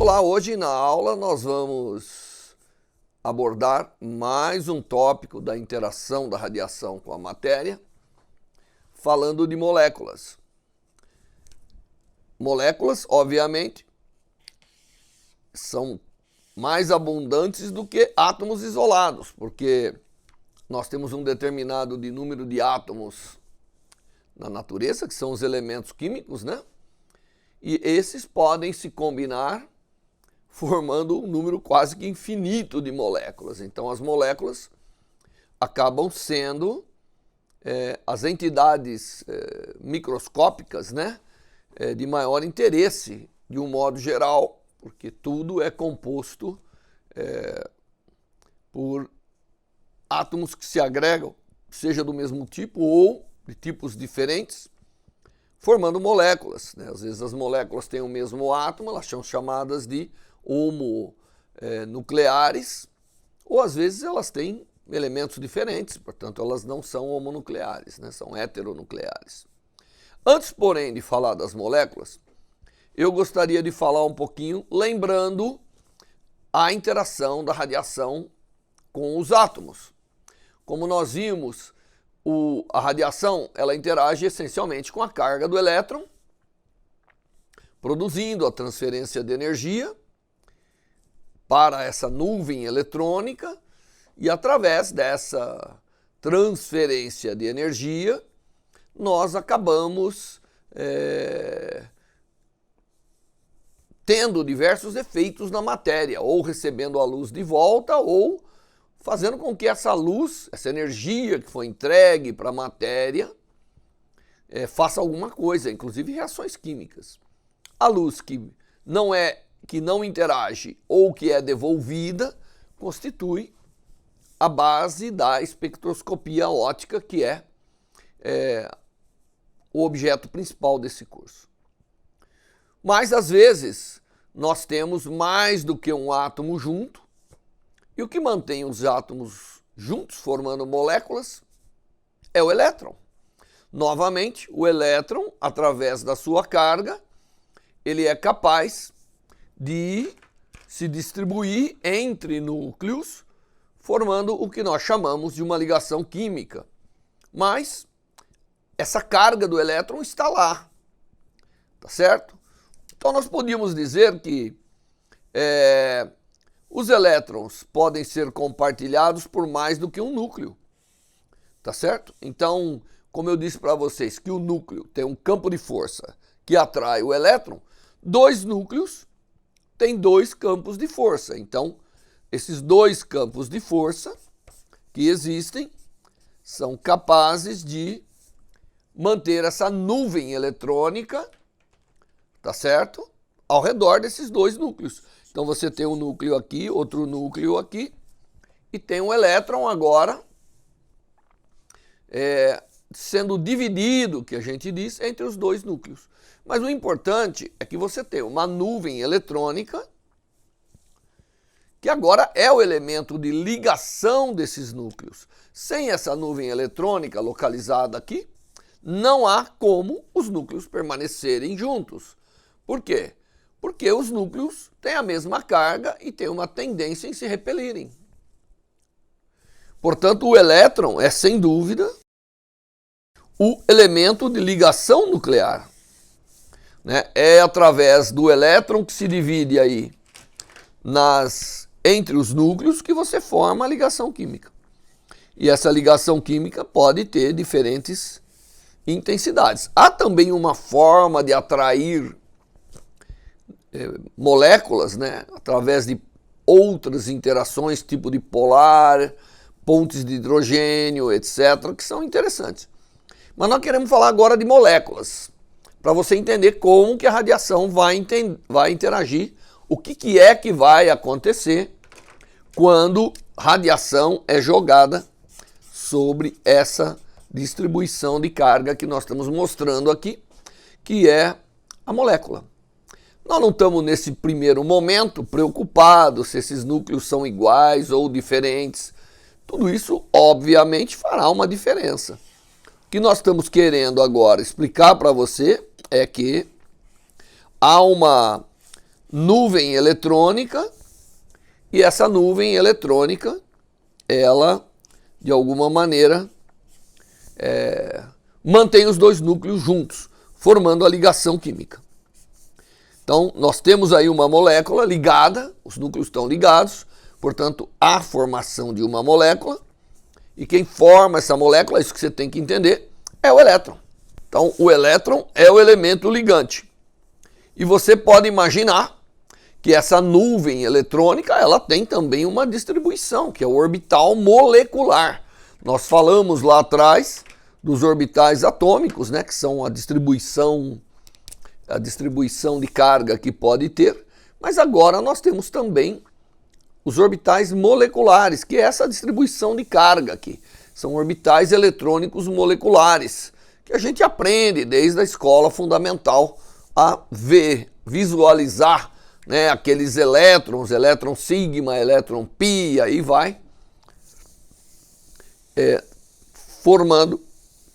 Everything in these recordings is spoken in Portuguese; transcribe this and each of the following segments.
Olá, hoje na aula nós vamos abordar mais um tópico da interação da radiação com a matéria, falando de moléculas. Moléculas, obviamente, são mais abundantes do que átomos isolados, porque nós temos um determinado número de átomos na natureza, que são os elementos químicos, né? E esses podem se combinar formando um número quase que infinito de moléculas. Então as moléculas acabam sendo as entidades microscópicas, né, de maior interesse, de um modo geral, porque tudo é composto por átomos que se agregam, seja do mesmo tipo ou de tipos diferentes, formando moléculas, né? Às vezes as moléculas têm o mesmo átomo, elas são chamadas de homonucleares, ou às vezes elas têm elementos diferentes, portanto elas não são homonucleares, né? São heteronucleares. Antes, porém, de falar das moléculas, eu gostaria de falar um pouquinho, lembrando a interação da radiação com os átomos. Como nós vimos, a radiação ela interage essencialmente com a carga do elétron, produzindo a transferência de energia para essa nuvem eletrônica, e através dessa transferência de energia nós acabamos tendo diversos efeitos na matéria, ou recebendo a luz de volta, ou fazendo com que essa luz, essa energia que foi entregue para a matéria, faça alguma coisa, inclusive reações químicas. A luz que não interage ou que é devolvida constitui a base da espectroscopia óptica, que é o objeto principal desse curso. Mas às vezes nós temos mais do que um átomo junto, e o que mantém os átomos juntos formando moléculas é o elétron. Novamente, o elétron, através da sua carga, ele é capaz de se distribuir entre núcleos, formando o que nós chamamos de uma ligação química. Mas essa carga do elétron está lá, tá certo? Então nós podíamos dizer que os elétrons podem ser compartilhados por mais do que um núcleo, tá certo? Então, como eu disse para vocês que o núcleo tem um campo de força que atrai o elétron, dois núcleos têm dois campos de força. Então, esses dois campos de força que existem são capazes de manter essa nuvem eletrônica, tá certo? Ao redor desses dois núcleos. Então você tem um núcleo aqui, outro núcleo aqui, e tem um elétron agora sendo dividido, que a gente diz, entre os dois núcleos. Mas o importante é que você tem uma nuvem eletrônica, que agora é o elemento de ligação desses núcleos. Sem essa nuvem eletrônica localizada aqui, não há como os núcleos permanecerem juntos. Por quê? Porque os núcleos têm a mesma carga e têm uma tendência em se repelirem. Portanto, o elétron é, sem dúvida, o elemento de ligação nuclear, né? É através do elétron que se divide aí entre os núcleos que você forma a ligação química. E essa ligação química pode ter diferentes intensidades. Há também uma forma de atrair moléculas, né, através de outras interações, tipo de polar, pontes de hidrogênio, etc., que são interessantes. Mas nós queremos falar agora de moléculas, para você entender como que a radiação vai interagir, o que é que vai acontecer quando radiação é jogada sobre essa distribuição de carga que nós estamos mostrando aqui, que é a molécula. Nós não estamos nesse primeiro momento preocupados se esses núcleos são iguais ou diferentes. Tudo isso, obviamente, fará uma diferença. O que nós estamos querendo agora explicar para você é que há uma nuvem eletrônica, e essa nuvem eletrônica, ela, de alguma maneira, mantém os dois núcleos juntos, formando a ligação química. Então, nós temos aí uma molécula ligada, os núcleos estão ligados, portanto, há formação de uma molécula, e quem forma essa molécula, isso que você tem que entender, é o elétron. Então, o elétron é o elemento ligante. E você pode imaginar que essa nuvem eletrônica, ela tem também uma distribuição, que é o orbital molecular. Nós falamos lá atrás dos orbitais atômicos, né, que são a distribuição de carga que pode ter, mas agora nós temos também os orbitais moleculares, que é essa distribuição de carga aqui. São orbitais eletrônicos moleculares, que a gente aprende desde a escola fundamental a visualizar, né, aqueles elétrons, elétron sigma, elétron pi, aí vai, formando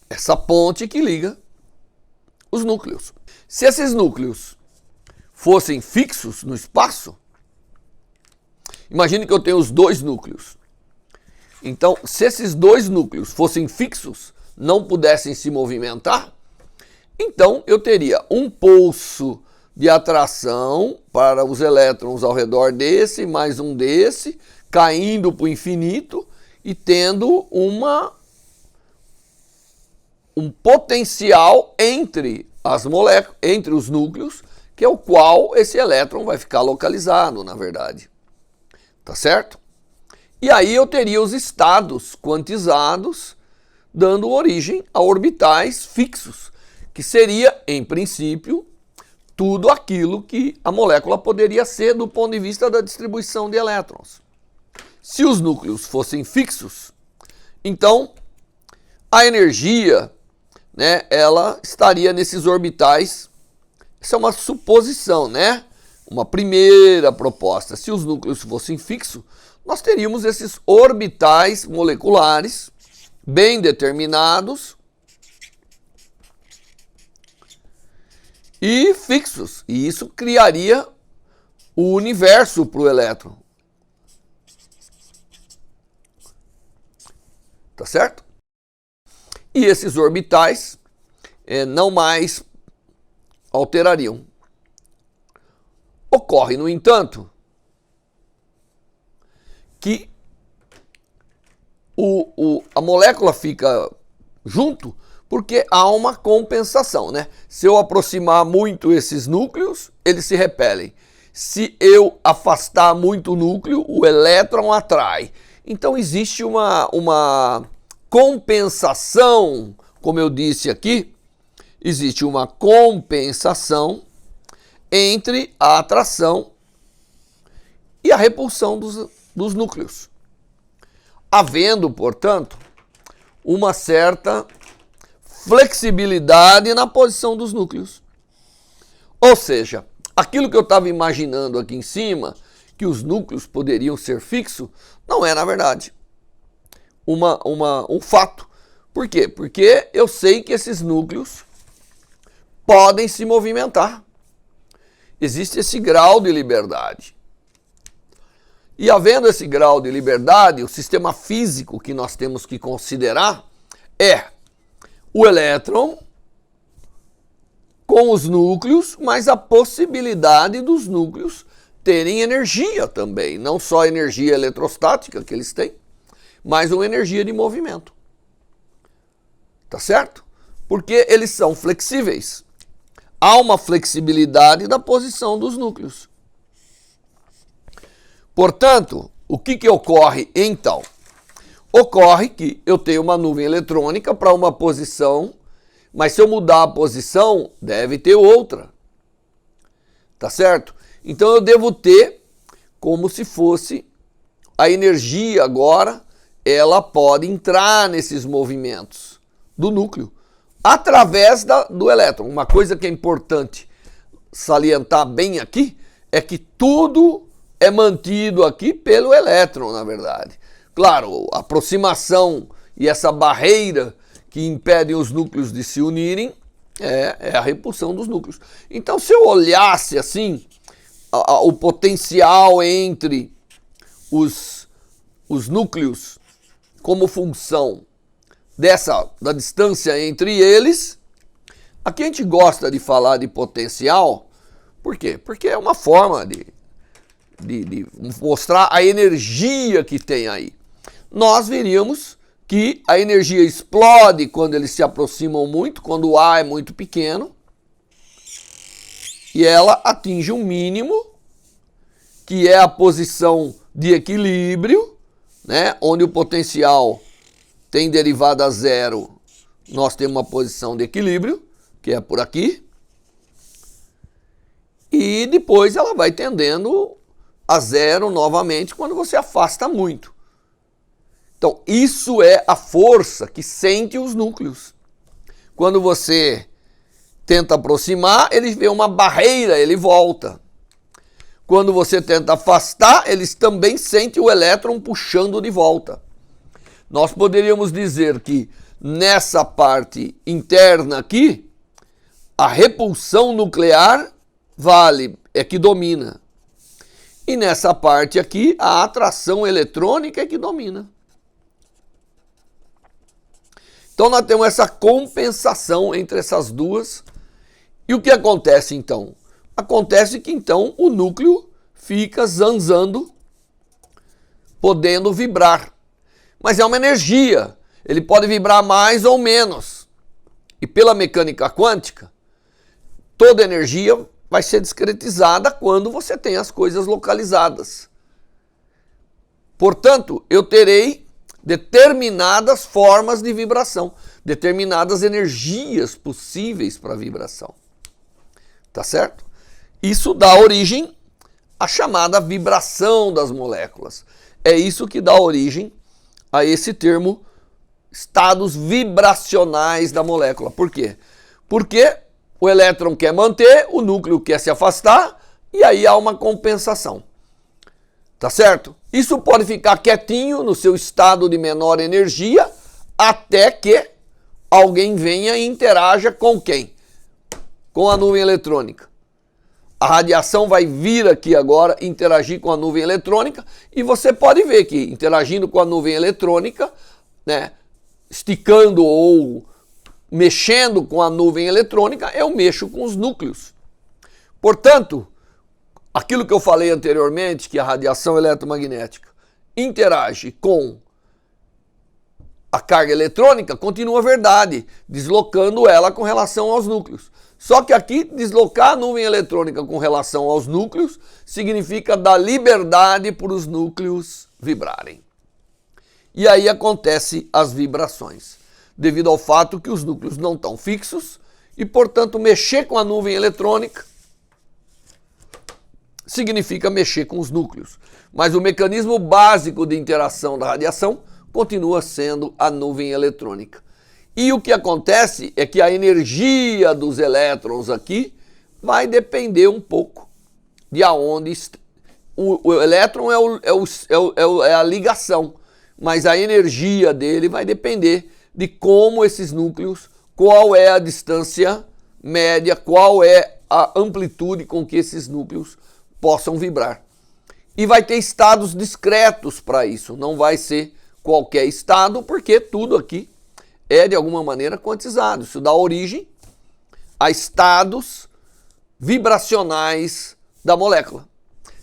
essa ponte que liga os núcleos. Se esses núcleos fossem fixos no espaço, imagine que eu tenho os dois núcleos. Então, se esses dois núcleos fossem fixos, não pudessem se movimentar, então eu teria um pulso de atração para os elétrons ao redor desse, mais um desse, caindo para o infinito e tendo um potencial entre as moléculas, entre os núcleos, que é o qual esse elétron vai ficar localizado, na verdade. Tá certo? E aí eu teria os estados quantizados, dando origem a orbitais fixos, que seria, em princípio, tudo aquilo que a molécula poderia ser do ponto de vista da distribuição de elétrons. Se os núcleos fossem fixos, então a energia, né, ela estaria nesses orbitais. Isso é uma suposição, né? Uma primeira proposta. Se os núcleos fossem fixos, nós teríamos esses orbitais moleculares bem determinados e fixos. E isso criaria o universo para o elétron. Tá certo? E esses orbitais não mais alterariam. Ocorre, no entanto, que a molécula fica junto porque há uma compensação, né? Se eu aproximar muito esses núcleos, eles se repelem. Se eu afastar muito o núcleo, o elétron atrai. Então existe uma compensação, como eu disse aqui, existe uma compensação entre a atração e a repulsão dos núcleos, havendo, portanto, uma certa flexibilidade na posição dos núcleos. Ou seja, aquilo que eu estava imaginando aqui em cima, que os núcleos poderiam ser fixos, não é, na verdade, um fato. Por quê? Porque eu sei que esses núcleos podem se movimentar. Existe esse grau de liberdade. E havendo esse grau de liberdade, o sistema físico que nós temos que considerar é o elétron com os núcleos, mas a possibilidade dos núcleos terem energia também. Não só energia eletrostática que eles têm, mas uma energia de movimento. Tá certo? Porque eles são flexíveis. Há uma flexibilidade da posição dos núcleos. Portanto, o que ocorre então? Ocorre que eu tenho uma nuvem eletrônica para uma posição, mas se eu mudar a posição, deve ter outra. Tá certo? Então eu devo ter como se fosse a energia agora, ela pode entrar nesses movimentos do núcleo através do elétron. Uma coisa que é importante salientar bem aqui é que tudo é mantido aqui pelo elétron, na verdade. Claro, a aproximação e essa barreira que impedem os núcleos de se unirem é a repulsão dos núcleos. Então, se eu olhasse assim o potencial entre os núcleos como função da distância entre eles. Aqui a gente gosta de falar de potencial, por quê? Porque é uma forma de mostrar a energia que tem aí. Nós veríamos que a energia explode quando eles se aproximam muito, quando o A é muito pequeno, e ela atinge um mínimo, que é a posição de equilíbrio, né? Onde o potencial tem derivada zero, nós temos uma posição de equilíbrio, que é por aqui, e depois ela vai tendendo a zero novamente quando você afasta muito. Então, isso é a força que sente os núcleos. Quando você tenta aproximar, ele vê uma barreira, ele volta. Quando você tenta afastar, eles também sentem o elétron puxando de volta. Nós poderíamos dizer que nessa parte interna aqui, a repulsão nuclear é que domina. E nessa parte aqui, a atração eletrônica é que domina. Então nós temos essa compensação entre essas duas. E o que acontece então? Acontece que então o núcleo fica zanzando, podendo vibrar. Mas é uma energia, ele pode vibrar mais ou menos. E pela mecânica quântica, toda energia vai ser discretizada quando você tem as coisas localizadas. Portanto, eu terei determinadas formas de vibração, determinadas energias possíveis para vibração. Tá certo? Isso dá origem à chamada vibração das moléculas. É isso que dá origem a esse termo estados vibracionais da molécula. Por quê? Porque o elétron quer manter, o núcleo quer se afastar e aí há uma compensação. Tá certo? Isso pode ficar quietinho no seu estado de menor energia até que alguém venha e interaja com quem? Com a nuvem eletrônica. A radiação vai vir aqui agora interagir com a nuvem eletrônica e você pode ver que interagindo com a nuvem eletrônica, né, esticando ou mexendo com a nuvem eletrônica, eu mexo com os núcleos. Portanto, aquilo que eu falei anteriormente, que a radiação eletromagnética interage com a carga eletrônica, continua verdade, deslocando ela com relação aos núcleos. Só que aqui, deslocar a nuvem eletrônica com relação aos núcleos significa dar liberdade para os núcleos vibrarem. E aí acontecem as vibrações, devido ao fato que os núcleos não estão fixos e, portanto, mexer com a nuvem eletrônica significa mexer com os núcleos. Mas o mecanismo básico de interação da radiação continua sendo a nuvem eletrônica. E o que acontece é que a energia dos elétrons aqui vai depender um pouco de aonde o elétron é a ligação, mas a energia dele vai depender de como esses núcleos, qual é a distância média, qual é a amplitude com que esses núcleos possam vibrar. E vai ter estados discretos para isso, não vai ser qualquer estado, porque tudo aqui é de alguma maneira quantizado. Isso dá origem a estados vibracionais da molécula.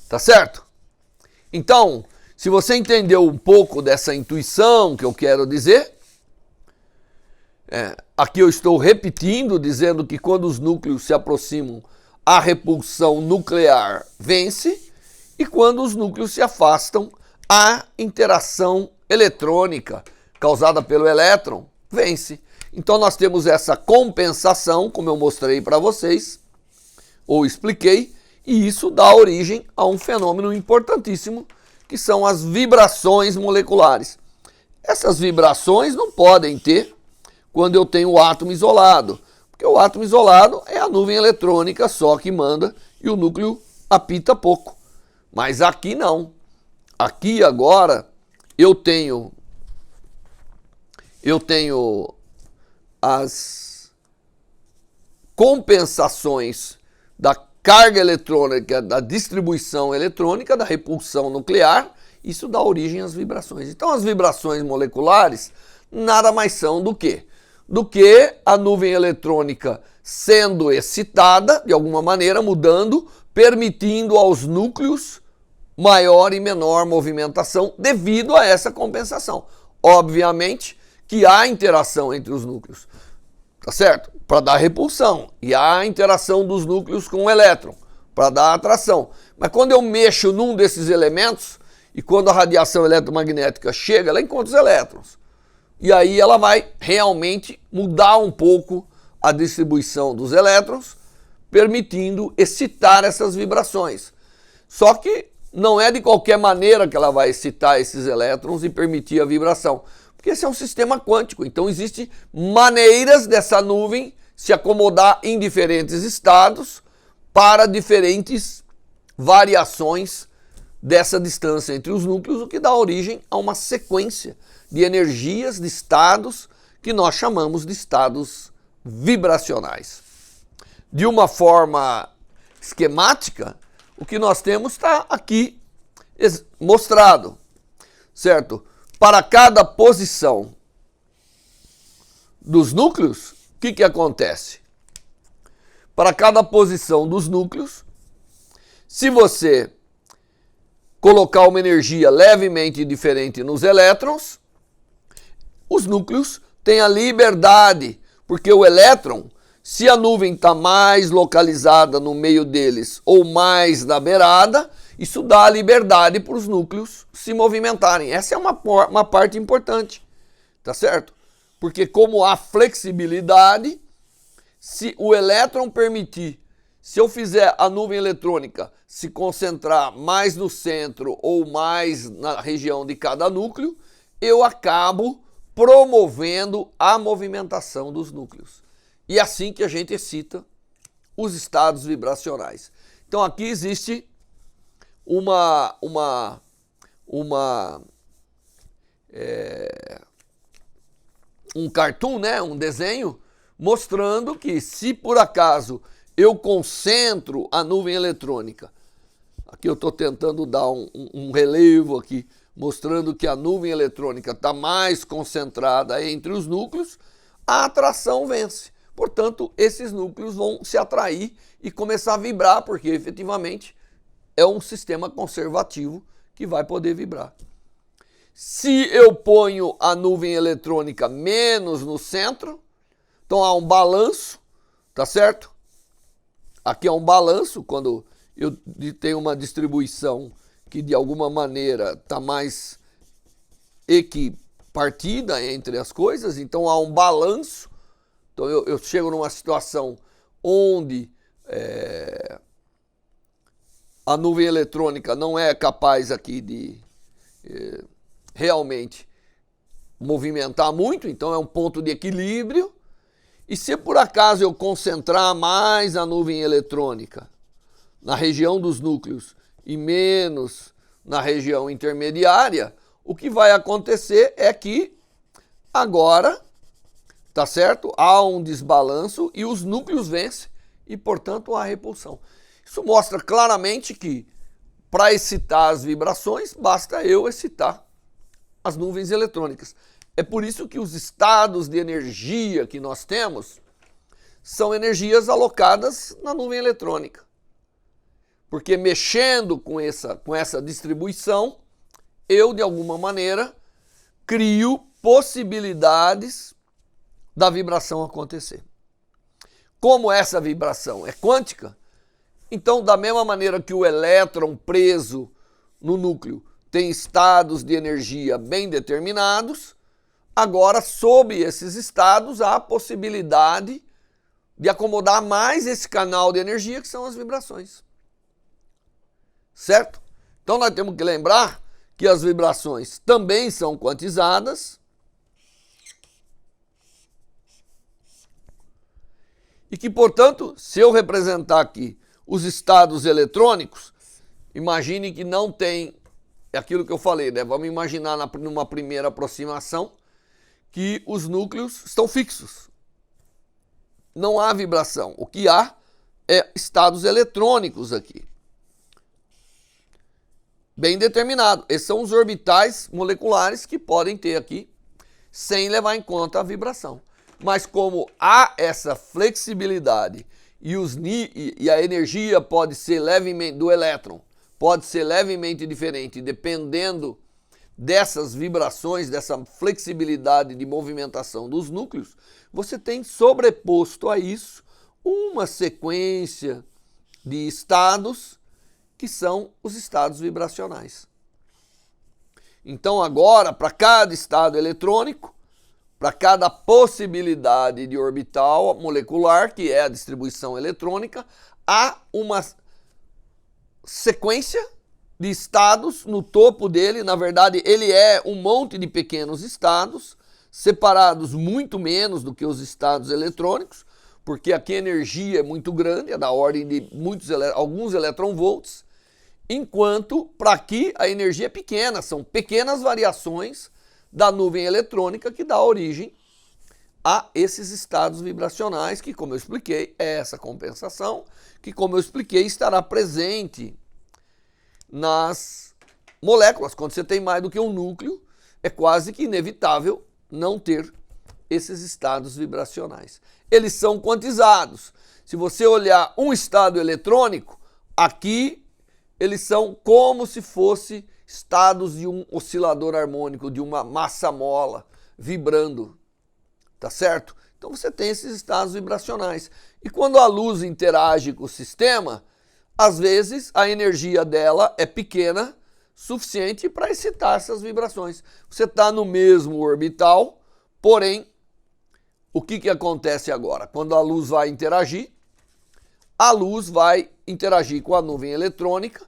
Tá certo? Então, se você entendeu um pouco dessa intuição que eu quero dizer, aqui eu estou repetindo, dizendo que quando os núcleos se aproximam, a repulsão nuclear vence, e quando os núcleos se afastam, a interação eletrônica causada pelo elétron vence. Então nós temos essa compensação, como eu mostrei para vocês, ou expliquei, e isso dá origem a um fenômeno importantíssimo, que são as vibrações moleculares. Essas vibrações não podem ter quando eu tenho o átomo isolado, porque o átomo isolado é a nuvem eletrônica só que manda e o núcleo apita pouco. Mas aqui não. Aqui agora eu tenho as compensações da carga eletrônica, da distribuição eletrônica, da repulsão nuclear, isso dá origem às vibrações. Então as vibrações moleculares nada mais são do que a nuvem eletrônica sendo excitada, de alguma maneira mudando, permitindo aos núcleos maior e menor movimentação devido a essa compensação. Obviamente que há interação entre os núcleos, tá certo? Para dar repulsão, e há interação dos núcleos com o elétron, para dar atração. Mas quando eu mexo num desses elementos, e quando a radiação eletromagnética chega, ela encontra os elétrons. E aí ela vai realmente mudar um pouco a distribuição dos elétrons, permitindo excitar essas vibrações. Só que não é de qualquer maneira que ela vai excitar esses elétrons e permitir a vibração, porque esse é um sistema quântico, então existem maneiras dessa nuvem se acomodar em diferentes estados para diferentes variações dessa distância entre os núcleos, o que dá origem a uma sequência de energias, de estados, que nós chamamos de estados vibracionais. De uma forma esquemática, o que nós temos está aqui mostrado, certo? Para cada posição dos núcleos, o que acontece? Para cada posição dos núcleos, se você colocar uma energia levemente diferente nos elétrons, os núcleos têm a liberdade, porque o elétron, se a nuvem está mais localizada no meio deles ou mais na beirada, isso dá a liberdade para os núcleos se movimentarem. Essa é uma parte importante, tá certo? Porque como há flexibilidade, se o elétron permitir, se eu fizer a nuvem eletrônica se concentrar mais no centro ou mais na região de cada núcleo, eu acabo promovendo a movimentação dos núcleos. E é assim que a gente excita os estados vibracionais. Então aqui existe um cartoon, né, um desenho, mostrando que se por acaso eu concentro a nuvem eletrônica, aqui eu estou tentando dar um relevo aqui, mostrando que a nuvem eletrônica está mais concentrada entre os núcleos, a atração vence. Portanto, esses núcleos vão se atrair e começar a vibrar, porque efetivamente é um sistema conservativo que vai poder vibrar. Se eu ponho a nuvem eletrônica menos no centro, então há um balanço, tá certo? Aqui é um balanço, quando eu tenho uma distribuição que de alguma maneira está mais equipartida entre as coisas, então há um balanço. Então eu chego numa situação onde a nuvem eletrônica não é capaz aqui de realmente movimentar muito, então é um ponto de equilíbrio. E se por acaso eu concentrar mais a nuvem eletrônica na região dos núcleos e menos na região intermediária, o que vai acontecer é que agora, tá certo? Há um desbalanço e os núcleos vencem e, portanto, há repulsão. Isso mostra claramente que para excitar as vibrações, basta eu excitar as nuvens eletrônicas. É por isso que os estados de energia que nós temos são energias alocadas na nuvem eletrônica. Porque mexendo com essa distribuição, eu, de alguma maneira, crio possibilidades da vibração acontecer. Como essa vibração é quântica, então, da mesma maneira que o elétron preso no núcleo tem estados de energia bem determinados, agora, sob esses estados, há a possibilidade de acomodar mais esse canal de energia, que são as vibrações. Certo? Então, nós temos que lembrar que as vibrações também são quantizadas e que, portanto, se eu representar aqui os estados eletrônicos, imagine que não tem, é aquilo que eu falei, né? Vamos imaginar numa primeira aproximação que os núcleos estão fixos. Não há vibração. O que há estados eletrônicos aqui. Bem determinado. Esses são os orbitais moleculares que podem ter aqui, sem levar em conta a vibração. Mas como há essa flexibilidade e a energia pode ser levemente, do elétron, pode ser levemente diferente, dependendo dessas vibrações, dessa flexibilidade de movimentação dos núcleos, você tem sobreposto a isso uma sequência de estados que são os estados vibracionais. Então agora, para cada estado eletrônico, para cada possibilidade de orbital molecular, que é a distribuição eletrônica, há uma sequência de estados no topo dele. Na verdade, ele é um monte de pequenos estados, separados muito menos do que os estados eletrônicos, porque aqui a energia é muito grande, é da ordem de alguns eletronvolts, enquanto para aqui a energia é pequena, são pequenas variações da nuvem eletrônica que dá origem a esses estados vibracionais, que, como eu expliquei, é essa compensação, que, como eu expliquei, estará presente nas moléculas. Quando você tem mais do que um núcleo, é quase que inevitável não ter esses estados vibracionais. Eles são quantizados. Se você olhar um estado eletrônico, aqui eles são como se fosse estados de um oscilador harmônico, de uma massa mola vibrando, tá certo? Então você tem esses estados vibracionais. E quando a luz interage com o sistema, às vezes a energia dela é pequena, suficiente para excitar essas vibrações. Você está no mesmo orbital, porém, o que acontece agora? Quando a luz vai interagir com a nuvem eletrônica,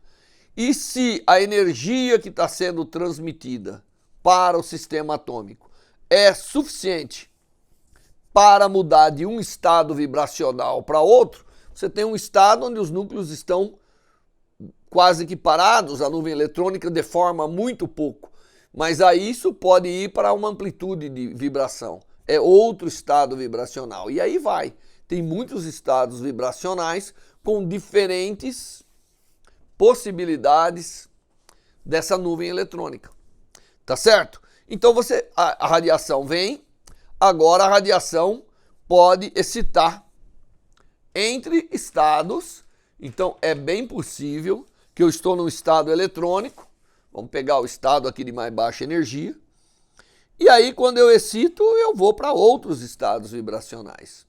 e se a energia que está sendo transmitida para o sistema atômico é suficiente para mudar de um estado vibracional para outro, você tem um estado onde os núcleos estão quase que parados, a nuvem eletrônica deforma muito pouco, mas aí isso pode ir para uma amplitude de vibração, é outro estado vibracional, e aí vai. Tem muitos estados vibracionais com diferentes possibilidades dessa nuvem eletrônica, tá certo? Então a radiação vem, agora a radiação pode excitar entre estados, então é bem possível que eu estou num estado eletrônico, vamos pegar o estado aqui de mais baixa energia, e aí quando eu excito eu vou para outros estados vibracionais.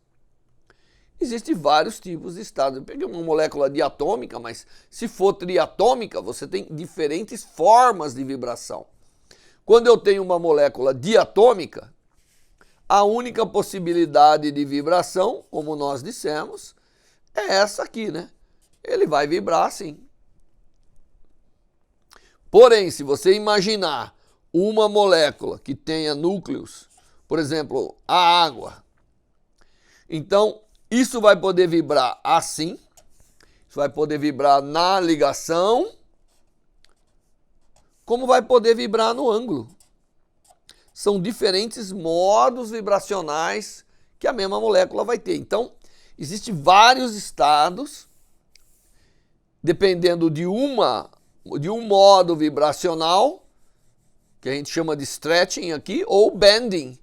Existem vários tipos de estados. Eu peguei uma molécula diatômica, mas se for triatômica, você tem diferentes formas de vibração. Quando eu tenho uma molécula diatômica, a única possibilidade de vibração, como nós dissemos, é essa aqui, né? Ele vai vibrar assim. Porém, se você imaginar uma molécula que tenha núcleos, por exemplo, a água, então isso vai poder vibrar assim, isso vai poder vibrar na ligação, como vai poder vibrar no ângulo. São diferentes modos vibracionais que a mesma molécula vai ter. Então, existem vários estados, dependendo de um modo vibracional, que a gente chama de stretching aqui, ou bending,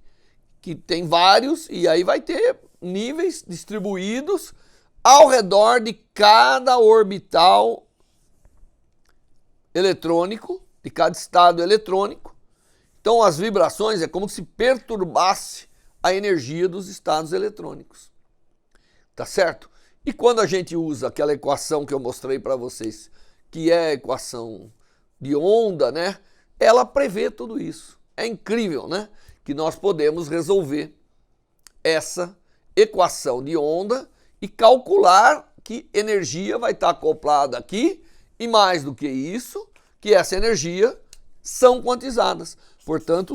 que tem vários, e aí vai ter níveis distribuídos ao redor de cada orbital eletrônico, de cada estado eletrônico. Então as vibrações é como se perturbasse a energia dos estados eletrônicos. Tá certo? E quando a gente usa aquela equação que eu mostrei para vocês, que é a equação de onda, né? Ela prevê tudo isso. É incrível, né? Que nós podemos resolver essa equação de onda e calcular que energia vai estar acoplada aqui, e mais do que isso, que essa energia são quantizadas. Portanto,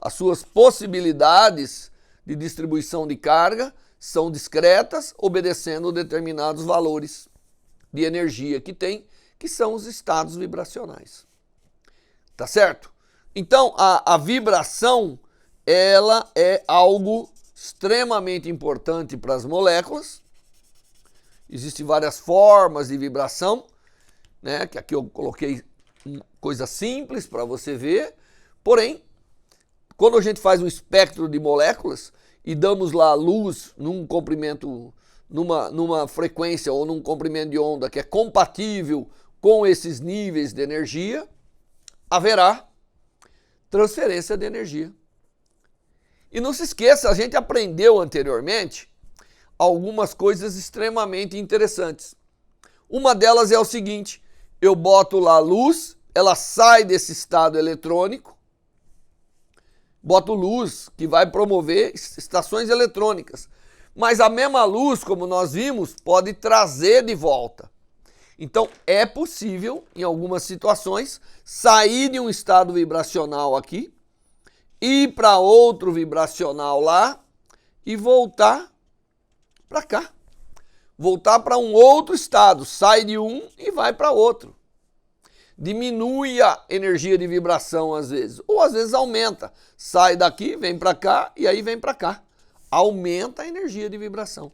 as suas possibilidades de distribuição de carga são discretas, obedecendo determinados valores de energia que tem, que são os estados vibracionais. Tá certo? Então, a vibração, ela é algo extremamente importante para as moléculas, Existem várias formas de vibração, né? Que aqui eu coloquei coisa simples para você ver. Porém, quando a gente faz um espectro de moléculas e damos lá a luz num comprimento, numa frequência ou num comprimento de onda que é compatível com esses níveis de energia, haverá transferência de energia. E não se esqueça, a gente aprendeu anteriormente algumas coisas extremamente interessantes. Uma delas é o seguinte: eu boto lá a luz, ela sai desse estado eletrônico, boto luz que vai promover estações eletrônicas. Mas a mesma luz, como nós vimos, pode trazer de volta. Então é possível, em algumas situações, sair de um estado vibracional aqui, ir para outro vibracional lá e voltar para cá. Voltar para um outro estado, sai de um e vai para outro. Diminui a energia de vibração às vezes, ou às vezes aumenta. Sai daqui, vem para cá e aí vem para cá. Aumenta a energia de vibração.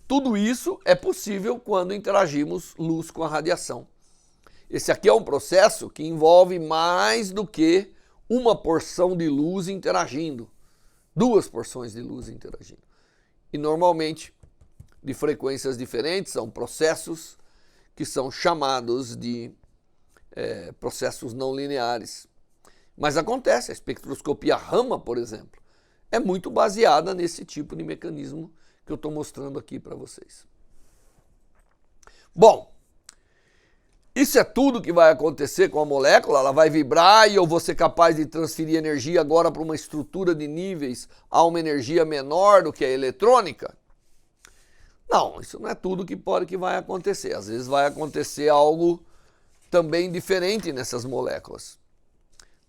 Tudo isso é possível quando interagimos luz com a radiação. Esse aqui é um processo que envolve mais do que uma porção de luz interagindo. Duas porções de luz interagindo. E normalmente, de frequências diferentes, são processos que são chamados de processos não lineares. Mas acontece, a espectroscopia Raman, por exemplo, é muito baseada nesse tipo de mecanismo que eu estou mostrando aqui para vocês. Bom, isso é tudo que vai acontecer com a molécula. Ela vai vibrar e eu vou ser capaz de transferir energia agora para uma estrutura de níveis a uma energia menor do que a eletrônica? Não, isso não é tudo que vai acontecer. Às vezes vai acontecer algo também diferente nessas moléculas.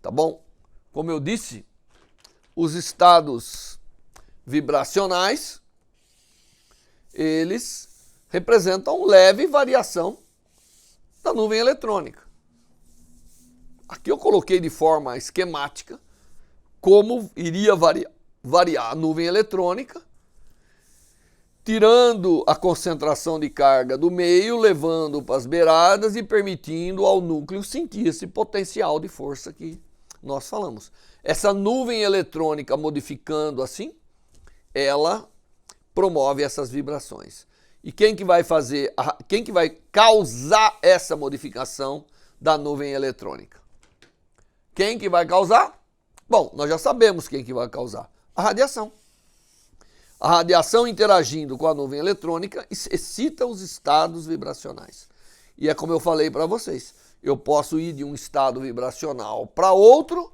Tá bom? Como eu disse, os estados vibracionais, eles representam leve variação da nuvem eletrônica. Aqui eu coloquei de forma esquemática como iria variar a nuvem eletrônica, tirando a concentração de carga do meio, levando para as beiradas e permitindo ao núcleo sentir esse potencial de força que nós falamos. Essa nuvem eletrônica modificando assim, ela promove essas vibrações. E quem que vai causar essa modificação da nuvem eletrônica? Quem que vai causar? Bom, nós já sabemos quem que vai causar. A radiação. A radiação interagindo com a nuvem eletrônica excita os estados vibracionais. E é como eu falei para vocês, eu posso ir de um estado vibracional para outro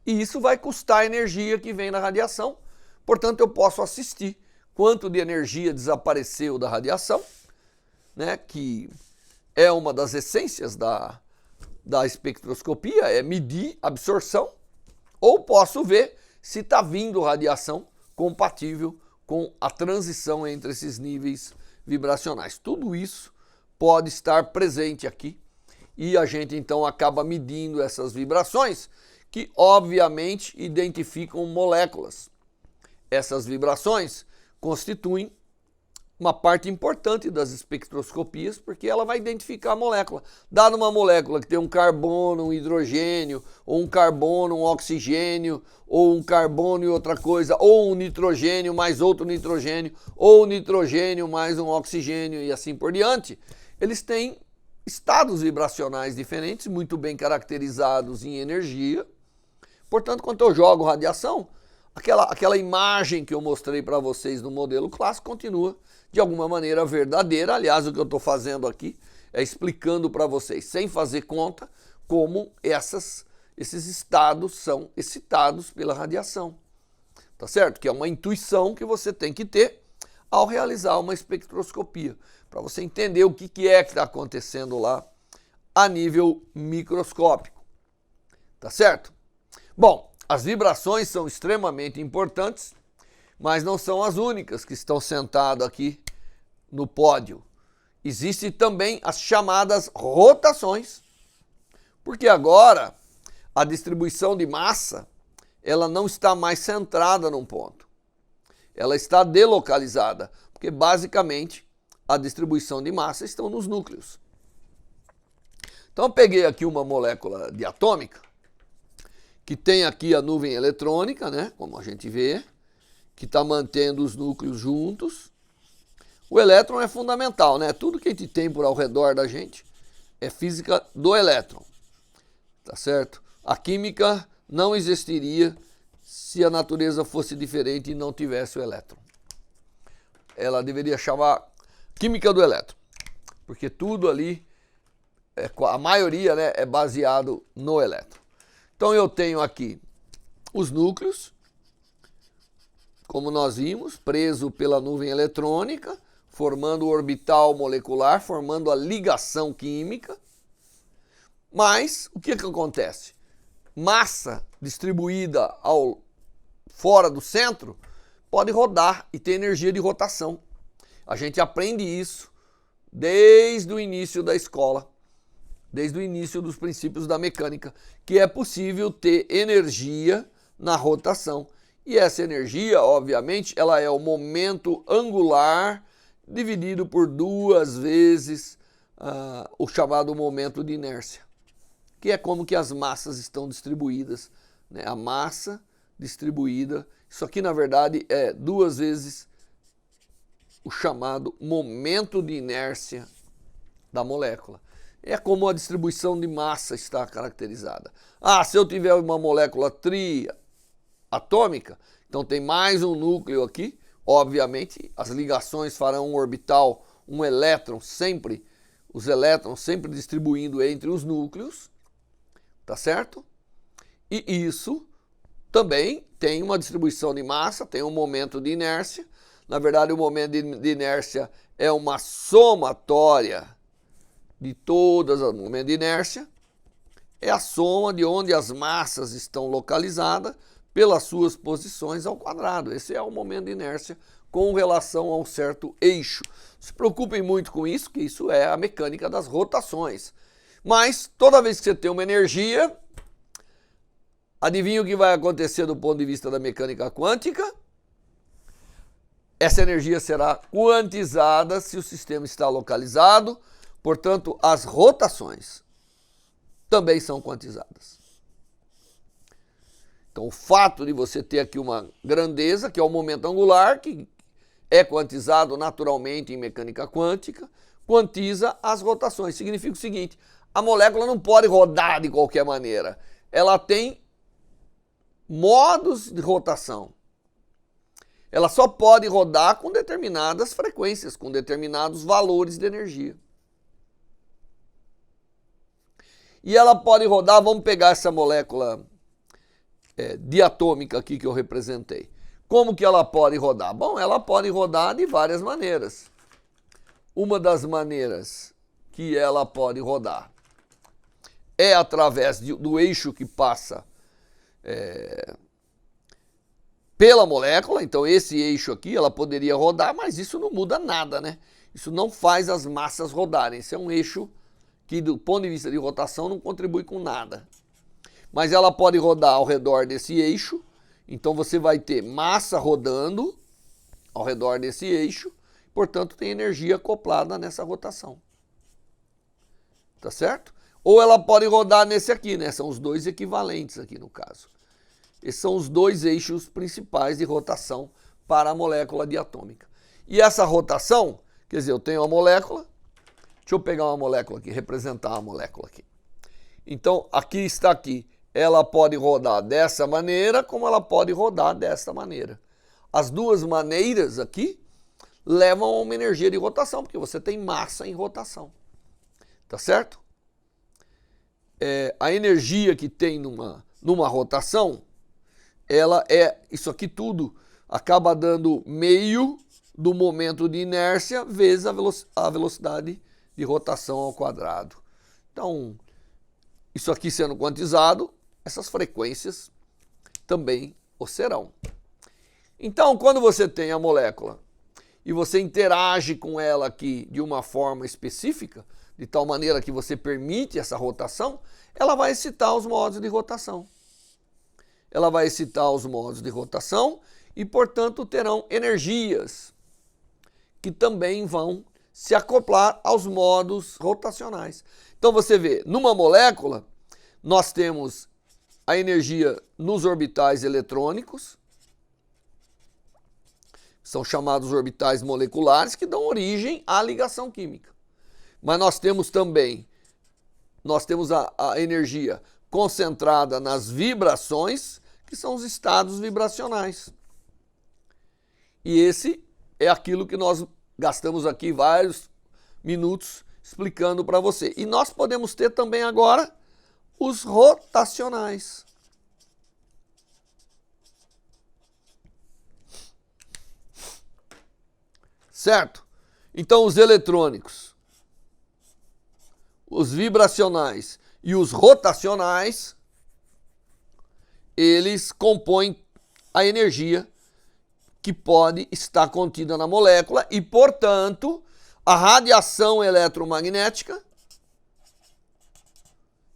e isso vai custar a energia que vem da radiação. Portanto, eu posso assistir quanto de energia desapareceu da radiação, né, que é uma das essências da espectroscopia, é medir absorção, ou posso ver se está vindo radiação compatível com a transição entre esses níveis vibracionais. Tudo isso pode estar presente aqui e a gente então acaba medindo essas vibrações que obviamente identificam moléculas. Essas vibrações constituem uma parte importante das espectroscopias porque ela vai identificar a molécula. Dada uma molécula que tem um carbono, um hidrogênio, ou um carbono, um oxigênio, ou um carbono e outra coisa, ou um nitrogênio mais outro nitrogênio, ou um nitrogênio mais um oxigênio e assim por diante, eles têm estados vibracionais diferentes, muito bem caracterizados em energia. Portanto, quando eu jogo radiação, aquela imagem que eu mostrei para vocês no modelo clássico continua de alguma maneira verdadeira. Aliás, o que eu estou fazendo aqui é explicando para vocês, sem fazer conta, como esses estados são excitados pela radiação. Tá certo? Que é uma intuição que você tem que ter ao realizar uma espectroscopia, para você entender o que é que está acontecendo lá a nível microscópico. Tá certo? Bom, as vibrações são extremamente importantes, mas não são as únicas que estão sentadas aqui no pódio. Existem também as chamadas rotações, porque agora a distribuição de massa ela não está mais centrada num ponto. Ela está delocalizada, porque basicamente a distribuição de massa estão nos núcleos. Então eu peguei aqui uma molécula diatômica, que tem aqui a nuvem eletrônica, né, como a gente vê, que está mantendo os núcleos juntos. O elétron é fundamental, né? Tudo que a gente tem por ao redor da gente é física do elétron, tá certo? A química não existiria se a natureza fosse diferente e não tivesse o elétron. Ela deveria chamar química do elétron, porque tudo ali, a maioria, né, é baseado no elétron. Então eu tenho aqui os núcleos, como nós vimos, preso pela nuvem eletrônica, formando o orbital molecular, formando a ligação química. Mas o que acontece? Massa distribuída fora do centro pode rodar e ter energia de rotação. A gente aprende isso desde o início da escola, desde o início dos princípios da mecânica, que é possível ter energia na rotação. E essa energia, obviamente, ela é o momento angular dividido por 2 vezes o chamado momento de inércia, que é como que as massas estão distribuídas, né? A massa distribuída, isso aqui na verdade é 2 vezes o chamado momento de inércia da molécula. É como a distribuição de massa está caracterizada. Se eu tiver uma molécula triatômica, então tem mais um núcleo aqui, obviamente as ligações farão um orbital, um elétron sempre, os elétrons sempre distribuindo entre os núcleos, tá certo? E isso também tem uma distribuição de massa, tem um momento de inércia. Na verdade, o momento de inércia é uma somatória de todas as momentos de inércia. É a soma de onde as massas estão localizadas pelas suas posições ao quadrado. Esse é o momento de inércia com relação a um certo eixo. Não se preocupem muito com isso, que isso é a mecânica das rotações. Mas toda vez que você tem uma energia, adivinha o que vai acontecer do ponto de vista da mecânica quântica? Essa energia será quantizada se o sistema está localizado, portanto, as rotações também são quantizadas. Então, o fato de você ter aqui uma grandeza, que é o momento angular, que é quantizado naturalmente em mecânica quântica, quantiza as rotações. Significa o seguinte: a molécula não pode rodar de qualquer maneira. Ela tem modos de rotação. Ela só pode rodar com determinadas frequências, com determinados valores de energia. E ela pode rodar, vamos pegar essa molécula diatômica aqui que eu representei. Como que ela pode rodar? Bom, ela pode rodar de várias maneiras. Uma das maneiras que ela pode rodar é através do eixo que passa pela molécula. Então esse eixo aqui ela poderia rodar, mas isso não muda nada, né? Isso não faz as massas rodarem. Esse é um eixo que do ponto de vista de rotação não contribui com nada. Mas ela pode rodar ao redor desse eixo, então você vai ter massa rodando ao redor desse eixo, portanto tem energia acoplada nessa rotação. Tá certo? Ou ela pode rodar nesse aqui, né? São os dois equivalentes aqui no caso. Esses são os 2 eixos principais de rotação para a molécula diatômica. E essa rotação, quer dizer, eu tenho uma molécula, deixa eu pegar uma molécula aqui, representar uma molécula aqui. Então, aqui está aqui. Ela pode rodar dessa maneira, como ela pode rodar dessa maneira. As duas maneiras aqui levam a uma energia de rotação, porque você tem massa em rotação. Tá certo? A energia que tem numa rotação, ela isso aqui tudo acaba dando meio do momento de inércia vezes a velocidade de rotação ao quadrado. Então, isso aqui sendo quantizado, essas frequências também o serão. Então, quando você tem a molécula e você interage com ela aqui de uma forma específica, de tal maneira que você permite essa rotação, ela vai excitar os modos de rotação. Ela vai excitar os modos de rotação e, portanto, terão energias que também vão se acoplar aos modos rotacionais. Então você vê, numa molécula, nós temos a energia nos orbitais eletrônicos, são chamados orbitais moleculares, que dão origem à ligação química. Mas nós temos também, a energia concentrada nas vibrações, que são os estados vibracionais. E esse é aquilo que nós gastamos aqui vários minutos explicando para você. E nós podemos ter também agora os rotacionais. Certo? Então os eletrônicos, os vibracionais e os rotacionais, eles compõem a energia que pode estar contida na molécula e, portanto, a radiação eletromagnética,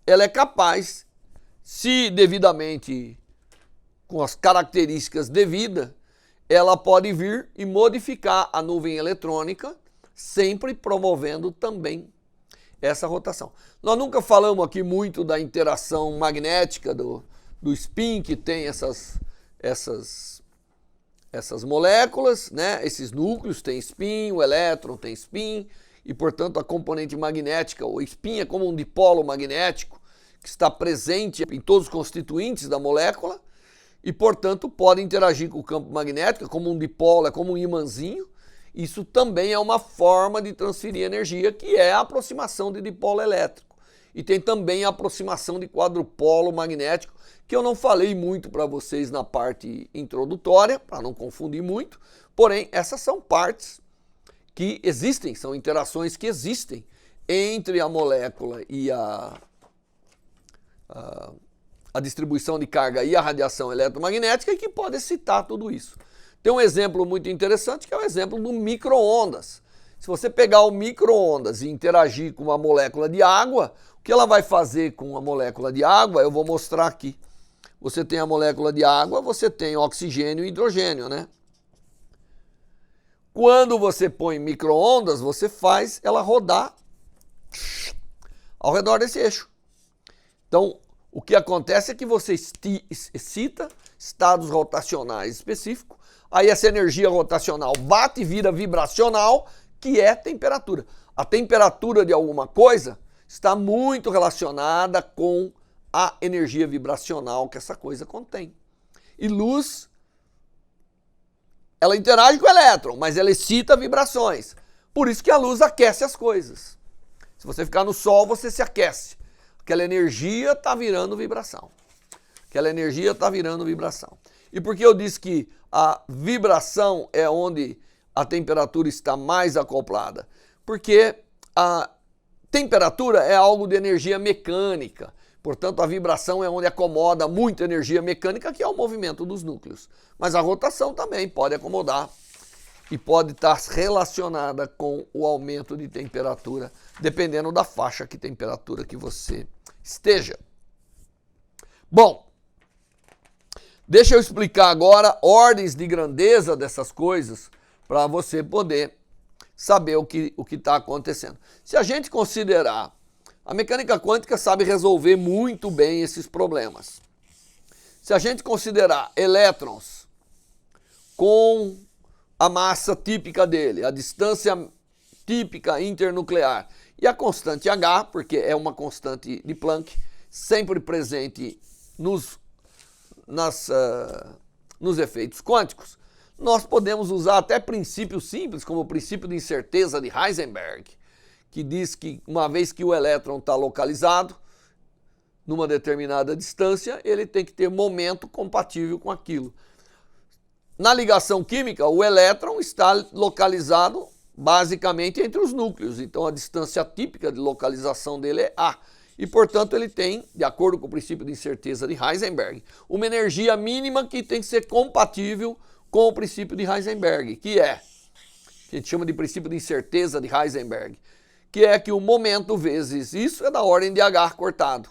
ela é capaz, se devidamente com as características devidas, ela pode vir e modificar a nuvem eletrônica, sempre promovendo também essa rotação. Nós nunca falamos aqui muito da interação magnética do spin, que tem essas moléculas, né? Esses núcleos têm spin, o elétron tem spin, e portanto a componente magnética, o spin é como um dipolo magnético que está presente em todos os constituintes da molécula e portanto pode interagir com o campo magnético como um dipolo, é como um imãzinho. Isso também é uma forma de transferir energia, que é a aproximação de dipolo elétrico. E tem também a aproximação de quadrupolo magnético, que eu não falei muito para vocês na parte introdutória, para não confundir muito. Porém, essas são partes que existem, são interações que existem entre a molécula e a distribuição de carga e a radiação eletromagnética, e que pode excitar tudo isso. Tem um exemplo muito interessante, que é o exemplo do micro-ondas. Se você pegar o micro-ondas e interagir com uma molécula de água, o que ela vai fazer com a molécula de água, eu vou mostrar aqui. Você tem a molécula de água, você tem oxigênio e hidrogênio, né? Quando você põe micro-ondas, você faz ela rodar ao redor desse eixo. Então, o que acontece é que você excita estados rotacionais específicos, aí essa energia rotacional bate e vira vibracional, que é temperatura. A temperatura de alguma coisa está muito relacionada com a energia vibracional que essa coisa contém. E luz, ela interage com o elétron, mas ela excita vibrações. Por isso que a luz aquece as coisas. Se você ficar no sol, você se aquece. Aquela energia está virando vibração. Aquela energia está virando vibração. E por que eu disse que a vibração é onde a temperatura está mais acoplada? Porque a temperatura é algo de energia mecânica. Portanto, a vibração é onde acomoda muita energia mecânica, que é o movimento dos núcleos. Mas a rotação também pode acomodar e pode estar relacionada com o aumento de temperatura, dependendo da faixa de temperatura que você esteja. Bom, deixa eu explicar agora ordens de grandeza dessas coisas para você poder saber o que está acontecendo. Se a gente considerar, a mecânica quântica sabe resolver muito bem esses problemas. Se a gente considerar elétrons com a massa típica dele, a distância típica internuclear e a constante H, porque é uma constante de Planck, sempre presente nos efeitos quânticos, nós podemos usar até princípios simples, como o princípio de incerteza de Heisenberg, que diz que uma vez que o elétron está localizado numa determinada distância, ele tem que ter momento compatível com aquilo. Na ligação química, o elétron está localizado basicamente entre os núcleos, então a distância típica de localização dele é A. E, portanto, ele tem, de acordo com o princípio de incerteza de Heisenberg, uma energia mínima que tem que ser compatível com o princípio de Heisenberg, que a gente chama de princípio de incerteza de Heisenberg, que é que o momento vezes isso é da ordem de H cortado.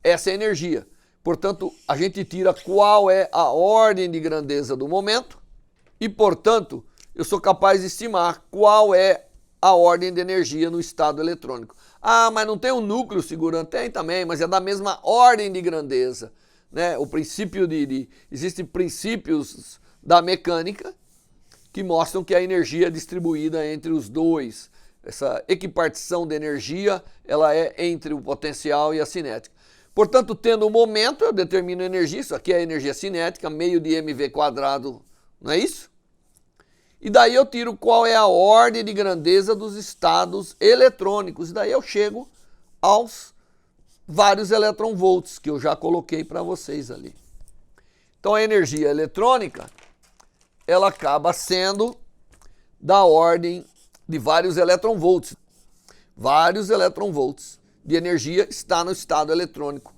Essa é a energia. Portanto, a gente tira qual é a ordem de grandeza do momento e, portanto, eu sou capaz de estimar qual é a ordem de energia no estado eletrônico. Ah, mas não tem um núcleo segurando? Tem também, mas é da mesma ordem de grandeza, né? O princípio existem princípios da mecânica que mostram que a energia é distribuída entre os dois. Essa equipartição de energia, ela é entre o potencial e a cinética. Portanto, tendo o momento, eu determino a energia, isso aqui é a energia cinética, meio de mv², não é isso? E daí eu tiro qual é a ordem de grandeza dos estados eletrônicos. E daí eu chego aos vários eletronvolts que eu já coloquei para vocês ali. Então a energia eletrônica, ela acaba sendo da ordem de vários eletronvolts. Vários eletronvolts de energia está no estado eletrônico,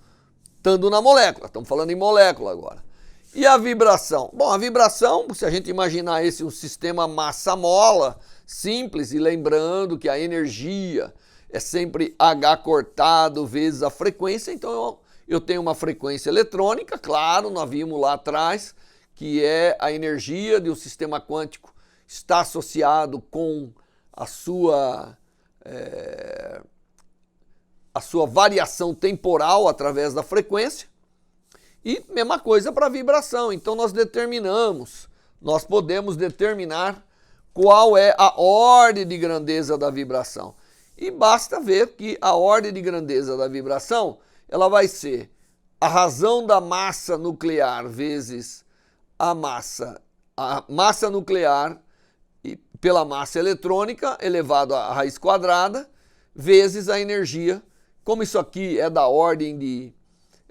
estando na molécula. Estamos falando em molécula agora. E a vibração? Bom, a vibração, se a gente imaginar esse um sistema massa-mola simples, e lembrando que a energia é sempre H cortado vezes a frequência, então eu tenho uma frequência eletrônica, claro, nós vimos lá atrás, que é a energia de um sistema quântico, está associado com a sua variação temporal através da frequência. E mesma coisa para a vibração. Então nós podemos determinar qual é a ordem de grandeza da vibração. E basta ver que a ordem de grandeza da vibração, ela vai ser a razão da massa nuclear vezes a massa nuclear pela massa eletrônica elevado à raiz quadrada vezes a energia. Como isso aqui é da ordem de...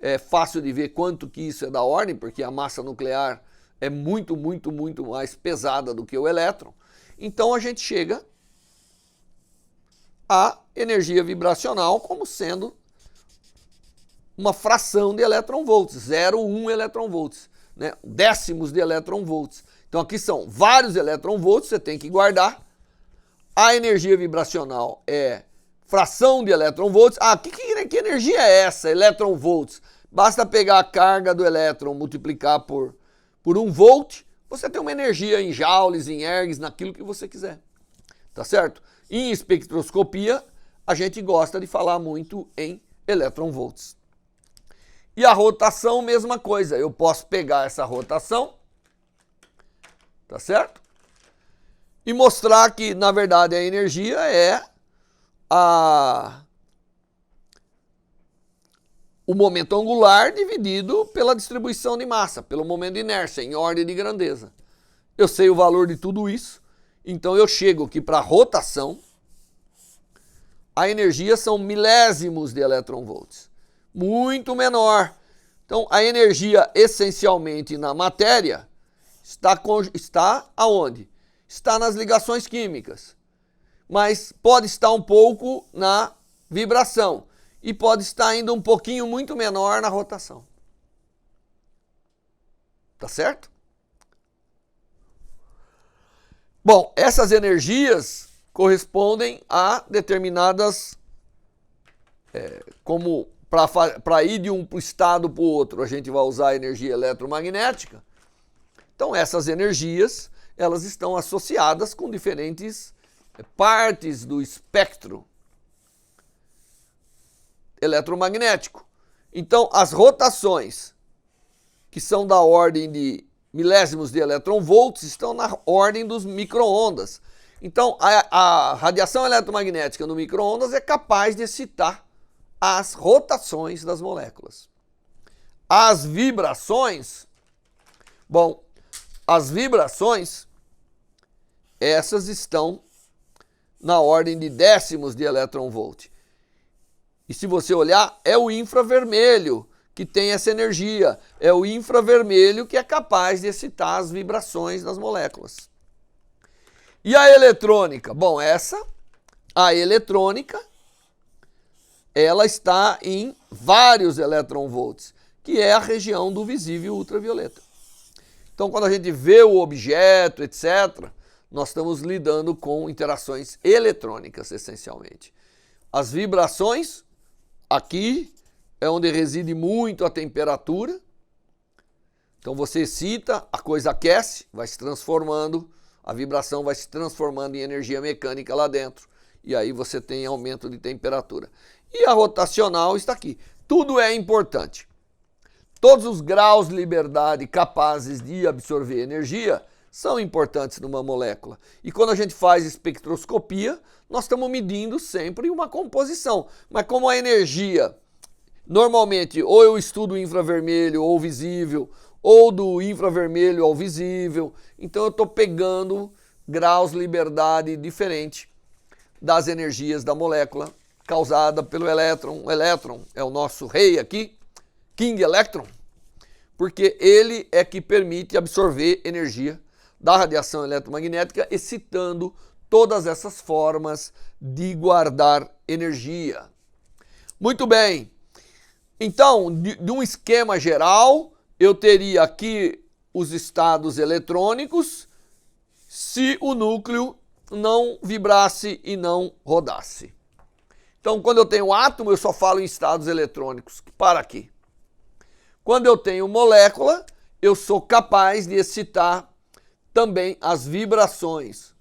É fácil de ver quanto que isso é da ordem, porque a massa nuclear é muito, muito, muito mais pesada do que o elétron. Então a gente chega à energia vibracional como sendo uma fração de eletronvolts, 0,1 eletronvolts, né? Décimos de eletronvolts. Então aqui são vários eletronvolts, você tem que guardar. A energia vibracional é fração de eletronvolts. Ah, que energia é essa, eletronvolts? Basta pegar a carga do elétron, multiplicar por 1 volt, você tem uma energia em joules, em ergs, naquilo que você quiser. Tá certo? Em espectroscopia, a gente gosta de falar muito em eletronvolts. E a rotação, mesma coisa. Eu posso pegar essa rotação, tá certo? E mostrar que, na verdade, a energia é o momento angular dividido pela distribuição de massa, pelo momento de inércia, em ordem de grandeza. Eu sei o valor de tudo isso, então eu chego aqui para a rotação. A energia são milésimos de eletronvolts, muito menor. Então a energia essencialmente na matéria está aonde? Está nas ligações químicas, mas pode estar um pouco na vibração. E pode estar ainda um pouquinho muito menor na rotação. Tá certo? Bom, essas energias correspondem a determinadas... como para ir de um estado para o outro, a gente vai usar a energia eletromagnética. Então essas energias, elas estão associadas com diferentes partes do espectro eletromagnético. Então, as rotações, que são da ordem de milésimos de eletronvolts, estão na ordem dos micro-ondas. Então, a radiação eletromagnética no micro-ondas é capaz de excitar as rotações das moléculas. As vibrações, bom, as vibrações, essas estão na ordem de décimos de eletronvolt. E se você olhar, é o infravermelho que tem essa energia. É o infravermelho que é capaz de excitar as vibrações das moléculas. E a eletrônica? Bom, a eletrônica, ela está em vários eletronvolts, que é a região do visível ultravioleta. Então, quando a gente vê o objeto, etc., nós estamos lidando com interações eletrônicas, essencialmente. As vibrações... Aqui é onde reside muito a temperatura. Então você excita, a coisa aquece, vai se transformando a vibração vai se transformando em energia mecânica lá dentro. E aí você tem aumento de temperatura. E a rotacional está aqui. Tudo é importante. Todos os graus de liberdade capazes de absorver energia são importantes numa molécula. E quando a gente faz espectroscopia, nós estamos medindo sempre uma composição. Mas como a energia, normalmente, ou eu estudo infravermelho ou visível, ou do infravermelho ao visível, então eu estou pegando graus de liberdade diferente das energias da molécula causada pelo elétron. O elétron é o nosso rei aqui, King Electron, porque ele é que permite absorver energia da radiação eletromagnética, excitando todas essas formas de guardar energia. Muito bem. Então, de um esquema geral, eu teria aqui os estados eletrônicos se o núcleo não vibrasse e não rodasse. Então, quando eu tenho átomo, eu só falo em estados eletrônicos. Para aqui. Quando eu tenho molécula, eu sou capaz de excitar também as vibrações.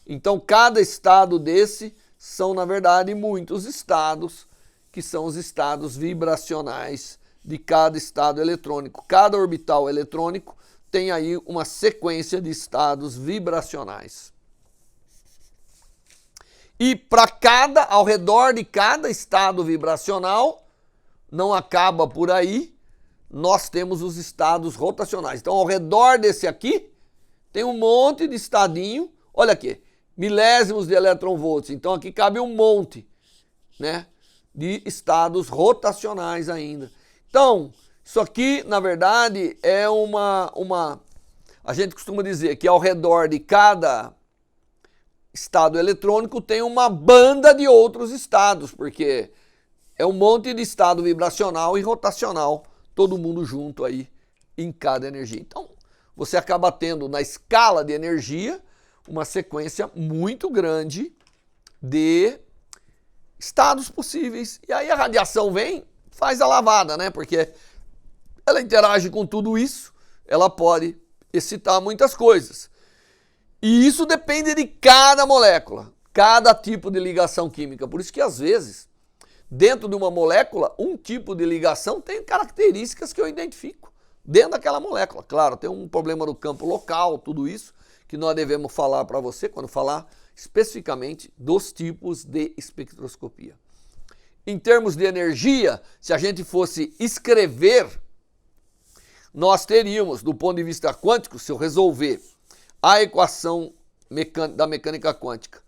Então, cada estado desse são, na verdade, muitos estados, que são os estados vibracionais de cada estado eletrônico. Cada orbital eletrônico tem aí uma sequência de estados vibracionais. E para ao redor de cada estado vibracional, não acaba por aí, nós temos os estados rotacionais. Então, ao redor desse aqui, tem um monte de estadinho, olha aqui, milésimos de eletronvolts. Então, aqui cabe um monte, né, de estados rotacionais ainda. Então, isso aqui, na verdade, é a gente costuma dizer que ao redor de cada estado eletrônico tem uma banda de outros estados, porque é um monte de estado vibracional e rotacional, todo mundo junto aí em cada energia. Então, você acaba tendo na escala de energia uma sequência muito grande de estados possíveis. E aí a radiação vem, faz a lavada, né? Porque ela interage com tudo isso, ela pode excitar muitas coisas. E isso depende de cada molécula, cada tipo de ligação química. Por isso que às vezes, dentro de uma molécula, um tipo de ligação tem características que eu identifico dentro daquela molécula. Claro, tem um problema do campo local, tudo isso, que nós devemos falar para você quando falar especificamente dos tipos de espectroscopia. Em termos de energia, se a gente fosse escrever, nós teríamos, do ponto de vista quântico, se eu resolver a equação da mecânica quântica,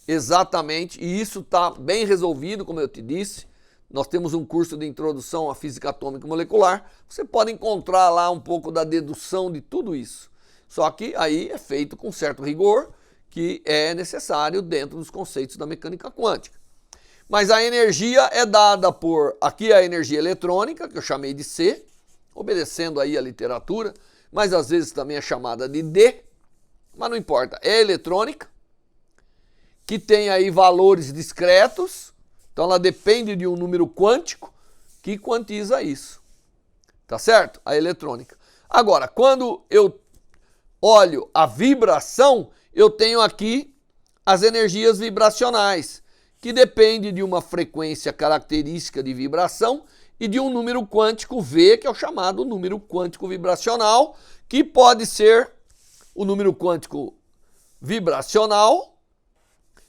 exatamente, e isso está bem resolvido, como eu te disse, nós temos um curso de introdução à física atômica e molecular, você pode encontrar lá um pouco da dedução de tudo isso. Só que aí é feito com certo rigor, que é necessário dentro dos conceitos da mecânica quântica. Mas a energia é dada por, aqui a energia eletrônica, que eu chamei de C, obedecendo aí a literatura, mas às vezes também é chamada de D, mas não importa, é eletrônica, que tem aí valores discretos, então ela depende de um número quântico que quantiza isso, tá certo? A eletrônica. Agora, quando eu olho a vibração, eu tenho aqui as energias vibracionais, que depende de uma frequência característica de vibração e de um número quântico V, que é o chamado número quântico vibracional, que pode ser o número quântico vibracional.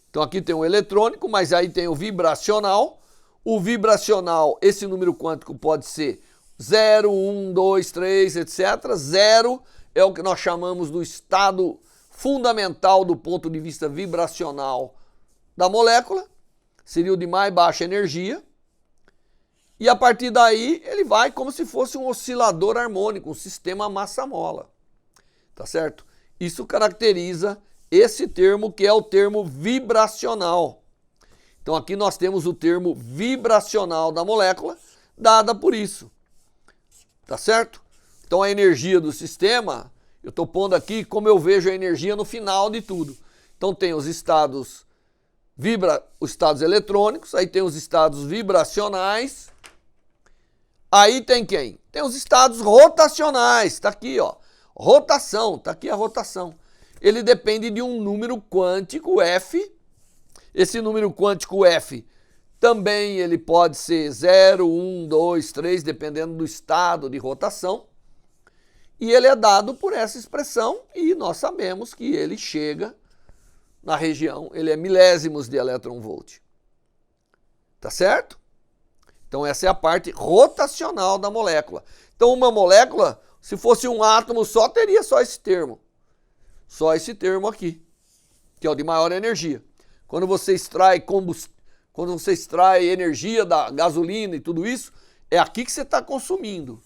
Então aqui tem o eletrônico, mas aí tem o vibracional. O vibracional, esse número quântico pode ser 0, 1, 2, 3, etc. 0 é o que nós chamamos do estado fundamental do ponto de vista vibracional da molécula. Seria o de mais baixa energia. E a partir daí ele vai como se fosse um oscilador harmônico, um sistema massa-mola. Tá certo? Isso caracteriza esse termo que é o termo vibracional. Então aqui nós temos o termo vibracional da molécula, dada por isso. Tá certo? Então a energia do sistema, eu estou pondo aqui como eu vejo a energia no final de tudo. Então tem os estados os estados eletrônicos, aí tem os estados vibracionais. Aí tem quem? Tem os estados rotacionais, tá aqui, ó. Rotação, tá aqui a rotação. ele depende de um número quântico f. Esse número quântico f também ele pode ser 0, 1, 2, 3, dependendo do estado de rotação. E ele é dado por essa expressão e nós sabemos que ele chega na região, ele é milésimos de elétron-volt. Tá certo? Então essa é a parte rotacional da molécula. Então uma molécula, se fosse um átomo só, teria só esse termo. Só esse termo aqui, que é o de maior energia. Quando você extrai energia da gasolina e tudo isso, é aqui que você está consumindo.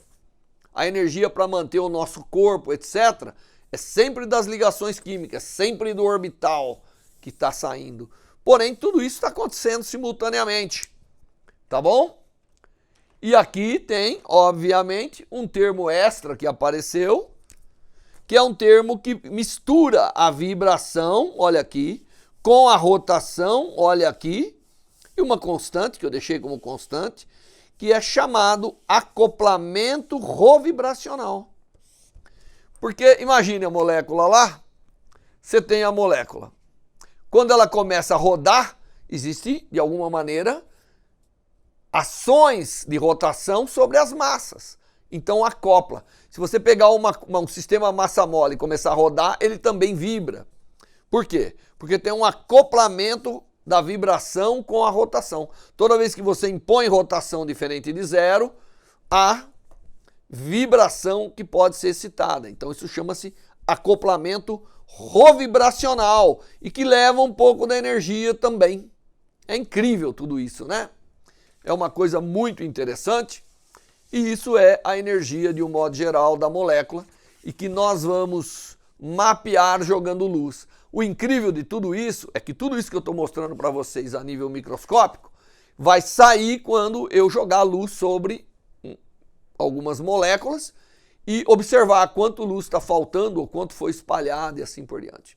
A energia para manter o nosso corpo, etc., é sempre das ligações químicas, sempre do orbital que está saindo. Porém, tudo isso está acontecendo simultaneamente. Tá bom? E aqui tem, obviamente, um termo extra que apareceu, que é um termo que mistura a vibração, olha aqui, com a rotação, olha aqui, e uma constante, que eu deixei como constante, que é chamado acoplamento rovibracional. Porque imagine a molécula lá, você tem a molécula. Quando ela começa a rodar, existe, de alguma maneira, ações de rotação sobre as massas. Então acopla. Se você pegar um sistema massa-mole e começar a rodar, ele também vibra. Por quê? Porque tem um acoplamento da vibração com a rotação. Toda vez que você impõe rotação diferente de zero, há vibração que pode ser excitada. Então isso chama-se acoplamento rovibracional e que leva um pouco da energia também. É incrível tudo isso, né? É uma coisa muito interessante e isso é a energia de um modo geral da molécula e que nós vamos mapear jogando luz. O incrível de tudo isso é que tudo isso que eu estou mostrando para vocês a nível microscópico vai sair quando eu jogar luz sobre algumas moléculas e observar quanto luz está faltando ou quanto foi espalhado e assim por diante.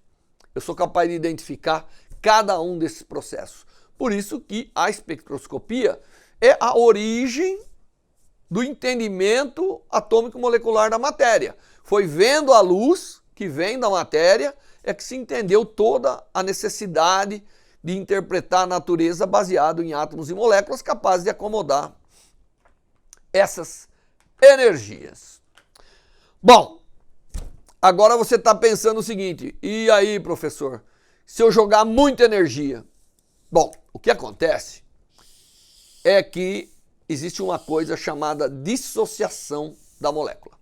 Eu sou capaz de identificar cada um desses processos. Por isso que a espectroscopia é a origem do entendimento atômico molecular da matéria. Foi vendo a luz que vem da matéria é que se entendeu toda a necessidade de interpretar a natureza baseado em átomos e moléculas capazes de acomodar essas energias. Bom, agora você está pensando o seguinte, e aí, professor, se eu jogar muita energia? Bom, o que acontece é que existe uma coisa chamada dissociação da molécula.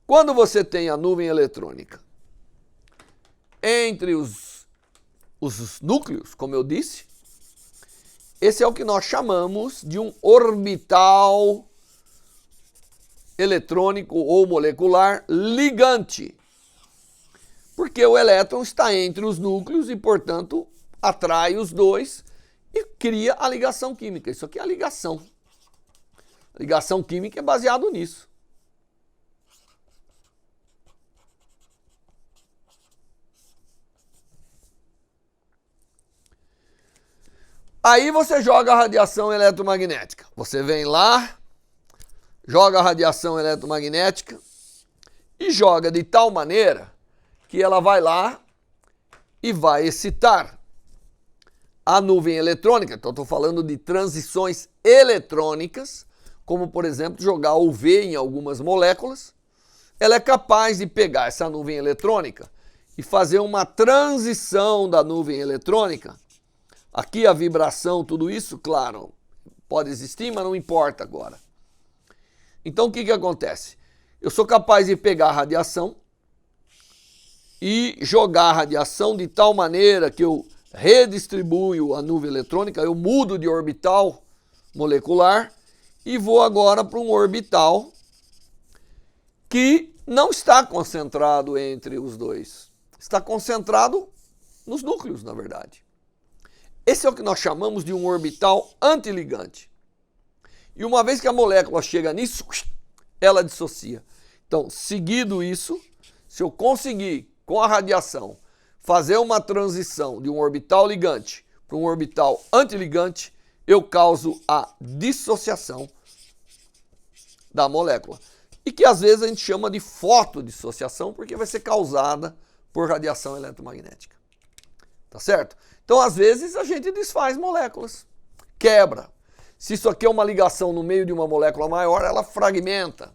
Quando você tem a nuvem eletrônica entre os núcleos, como eu disse, esse é o que nós chamamos de um orbital eletrônico ou molecular ligante. Porque o elétron está entre os núcleos e, portanto, atrai os dois e cria a ligação química. Isso aqui é a ligação. A ligação química é baseado nisso. Aí você joga a radiação eletromagnética. Você vem lá, joga a radiação eletromagnética e joga de tal maneira que ela vai lá e vai excitar a nuvem eletrônica. Então estou falando de transições eletrônicas, como por exemplo jogar UV em algumas moléculas. Ela é capaz de pegar essa nuvem eletrônica e fazer uma transição da nuvem eletrônica. Aqui a vibração, tudo isso, claro, pode existir, mas não importa agora. Então o que acontece? Eu sou capaz de pegar a radiação e jogar a radiação de tal maneira que eu redistribuo a nuvem eletrônica, eu mudo de orbital molecular e vou agora para um orbital que não está concentrado entre os dois. Está concentrado nos núcleos, na verdade. Esse é o que nós chamamos de um orbital antiligante. E uma vez que a molécula chega nisso, ela dissocia. Então, seguido isso, se eu conseguir, com a radiação, fazer uma transição de um orbital ligante para um orbital antiligante, eu causo a dissociação da molécula. E que às vezes a gente chama de fotodissociação, porque vai ser causada por radiação eletromagnética. Tá certo? Então, às vezes, a gente desfaz moléculas, quebra. Se isso aqui é uma ligação no meio de uma molécula maior, ela fragmenta.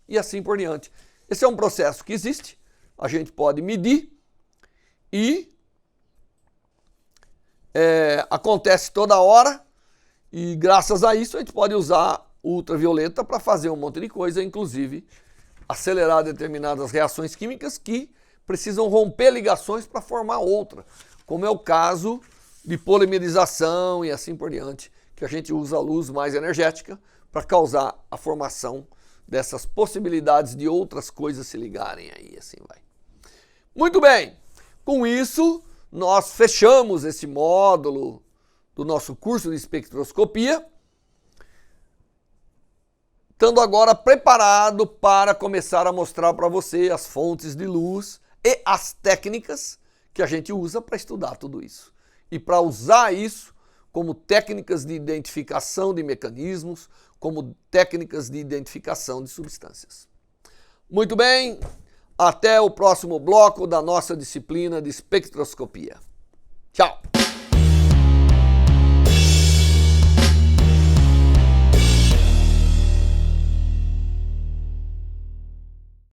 E assim por diante. Esse é um processo que existe, a gente pode medir e acontece toda hora. E graças a isso a gente pode usar o ultravioleta para fazer um monte de coisa, inclusive acelerar determinadas reações químicas que precisam romper ligações para formar outra, como é o caso de polimerização e assim por diante, que a gente usa a luz mais energética para causar a formação dessas possibilidades de outras coisas se ligarem aí, assim vai. Muito bem, com isso nós fechamos esse módulo do nosso curso de espectroscopia, estando agora preparado para começar a mostrar para você as fontes de luz e as técnicas que a gente usa para estudar tudo isso. E para usar isso como técnicas de identificação de mecanismos, como técnicas de identificação de substâncias. Muito bem, até o próximo bloco da nossa disciplina de espectroscopia. Tchau!